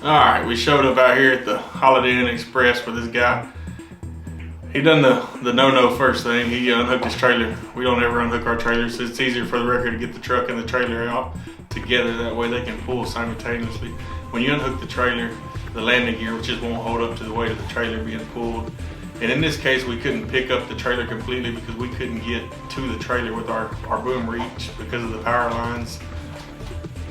Alright, we showed up out here at the Holiday Inn Express with this guy. He done the no-no first thing. He unhooked his trailer. We don't ever unhook our trailers. It's easier for the wrecker to get the truck and the trailer out together. That way they can pull simultaneously. When you unhook the trailer, the landing gear just won't hold up to the weight of the trailer being pulled. And in this case, we couldn't pick up the trailer completely because we couldn't get to the trailer with our boom reach because of the power lines.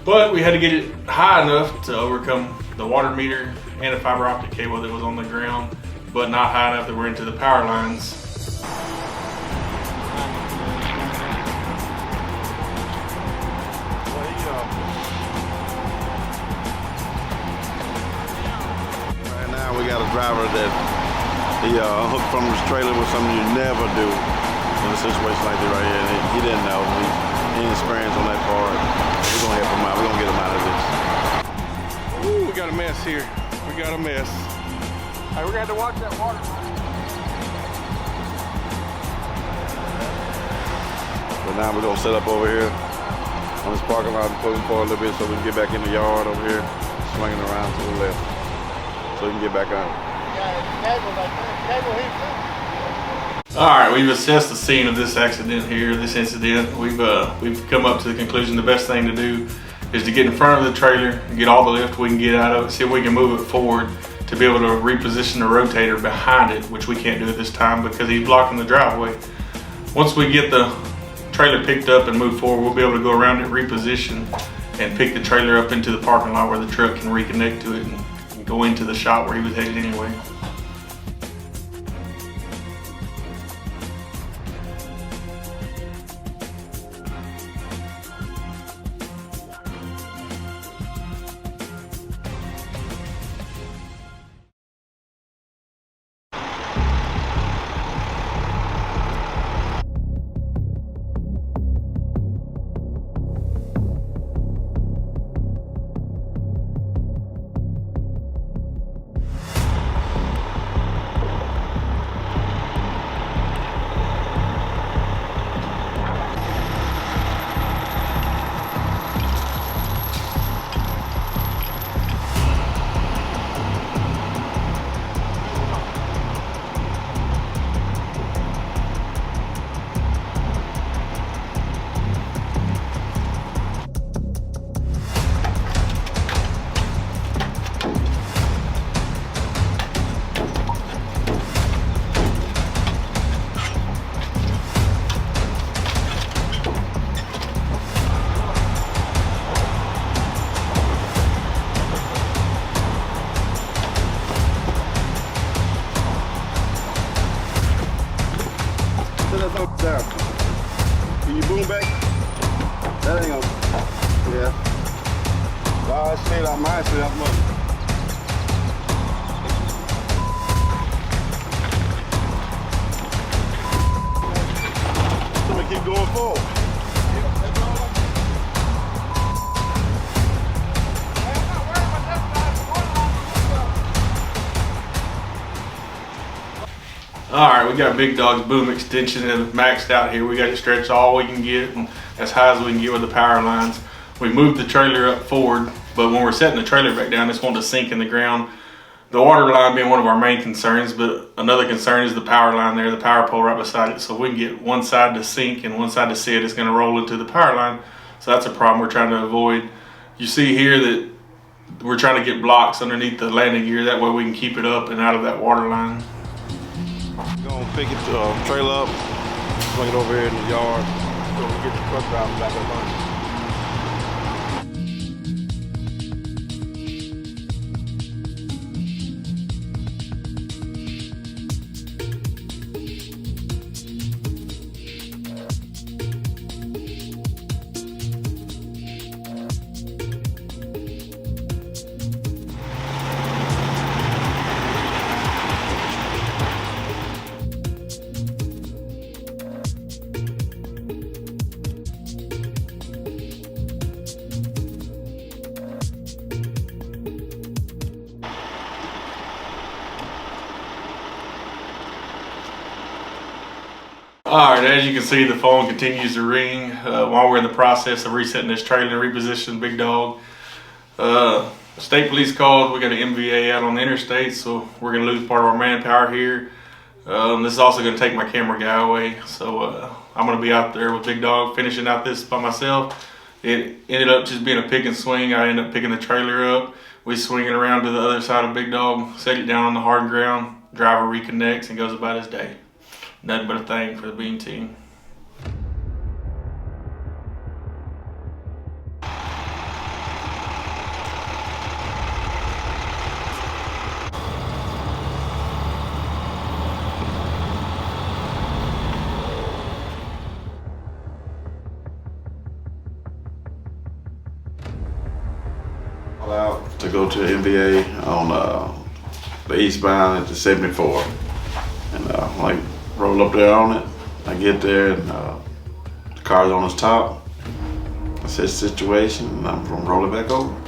But we had to get it high enough to overcome the water meter and a fiber optic cable that was on the ground, but not high enough that we're into the power lines. Right now we got a driver that he hooked from his trailer with something you never do in a situation like this right here. And he didn't know. He inexperienced on that part. We're gonna help him out. We're gonna get him out of this. Ooh, we got a mess here. We got a mess. All right, we're gonna have to watch that water. But now we're gonna set up over here on this parking lot and pull him forward a little bit so we can get back in the yard over here, swinging around to the left, so we can get back on. All right, we've assessed the scene of this accident here, this incident. We've come up to the conclusion the best thing to do is to get in front of the trailer and get all the lift we can get out of it, see if we can move it forward to be able to reposition the rotator behind it, which we can't do at this time because he's blocking the driveway. Once we get the trailer picked up and move forward, we'll be able to go around it, reposition, and pick the trailer up into the parking lot where the truck can reconnect to it and go into the shop where he was headed anyway. Down. Can you boom back? That ain't gonna. Yeah. Oh, I stayed out mine, stayed out money. So we keep going forward. Alright, we got Big Dog's boom extension and maxed out here. We got it stretched all we can get and as high as we can get with the power lines. We moved the trailer up forward, but when we're setting the trailer back down, it's wanting to sink in the ground. The water line being one of our main concerns, but another concern is the power line there, the power pole right beside it. So if we can get one side to sink and one side to sit, it's going to roll into the power line. So that's a problem we're trying to avoid. You see here that we're trying to get blocks underneath the landing gear. That way we can keep it up and out of that water line. We're gonna pick it, trailer up, bring it over here in the yard, so we get the truck driver back up on it. Alright, as you can see, the phone continues to ring while we're in the process of resetting this trailer and repositioning Big Dog. State police called. We got an MVA out on the interstate, so we're gonna lose part of our manpower here. This is also gonna take my camera guy away, so I'm gonna be out there with Big Dog finishing out this by myself. It ended up just being a pick and swing. I ended up picking the trailer up. We swing it around to the other side of Big Dog, set it down on the hard ground. Driver reconnects and goes about his day. Nothing but a thing for the Beene team. Out to go to the NBA on the eastbound at the 74, and like roll up there on it. I get there and the car's on its top. I said situation, and I'm gonna roll it back over.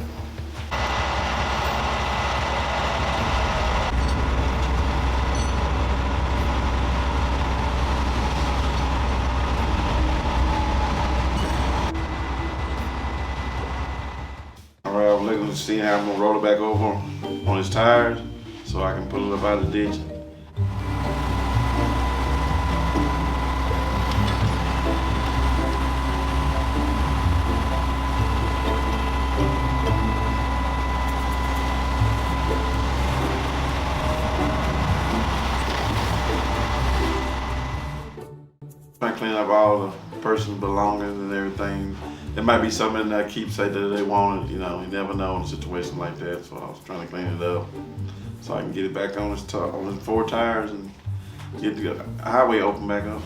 I'm looking to see how I'm gonna roll it back over on his tires so I can pull it up out of the ditch. I clean up all the personal belongings and everything. There might be something in that keepsake that they wanted, you know, you never know in a situation like that, so I was trying to clean it up so I can get it back on his 4 tires and get the highway open back up.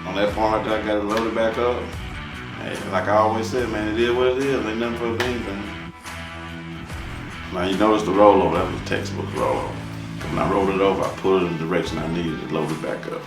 On that part, I got it loaded back up. And like I always said, man, it is what it is. Ain't nothing for anything. Now you notice the rollover, that was a textbook rollover. When I rolled it over, I put it in the direction I needed to load it back up.